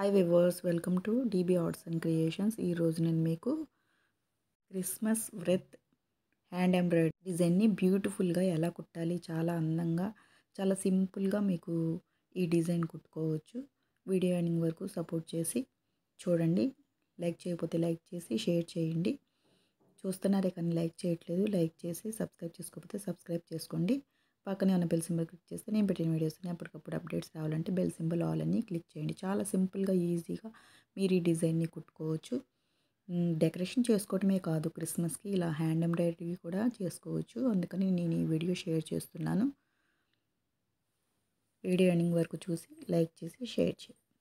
Hi viewers, welcome to DB arts and creations. ఈరోజు నేను మీకు క్రిస్మస్ వ్రెత్ హ్యాండ్ ఎంబ్రాయిడరీ డిజైన్ని బ్యూటిఫుల్గా ఎలా కుట్టాలి, చాలా అందంగా, చాలా సింపుల్గా మీకు ఈ డిజైన్ కుట్టుకోవచ్చు. వీడియో ఎండింగ్ వరకు సపోర్ట్ చేసి చూడండి. లైక్ చేయకపోతే లైక్ చేసి షేర్ చేయండి. చూస్తున్నారే కానీ లైక్ చేయట్లేదు. లైక్ చేసి సబ్స్క్రైబ్ చేసుకోకపోతే సబ్స్క్రైబ్ చేసుకోండి. పక్కనే ఉన్న బెల్ సింబల్ క్లిక్ చేస్తే నేను పెట్టిన వీడియోస్ని అప్పటికప్పుడు అప్డేట్స్ రావాలంటే బెల్ సింబల్ ఆల్ అని క్లిక్ చేయండి. చాలా సింపుల్గా ఈజీగా మీరు ఈ డిజైన్ని కుట్టుకోవచ్చు. డెకరేషన్ చేసుకోవటమే కాదు, క్రిస్మస్కి ఇలా హ్యాండ్ ఎంబ్రాయిడరీ కూడా చేసుకోవచ్చు. అందుకని నేను ఈ వీడియో షేర్ చేస్తున్నాను. వీడియో ఎండింగ్ వరకు చూసి లైక్ చేసి షేర్ చేయండి.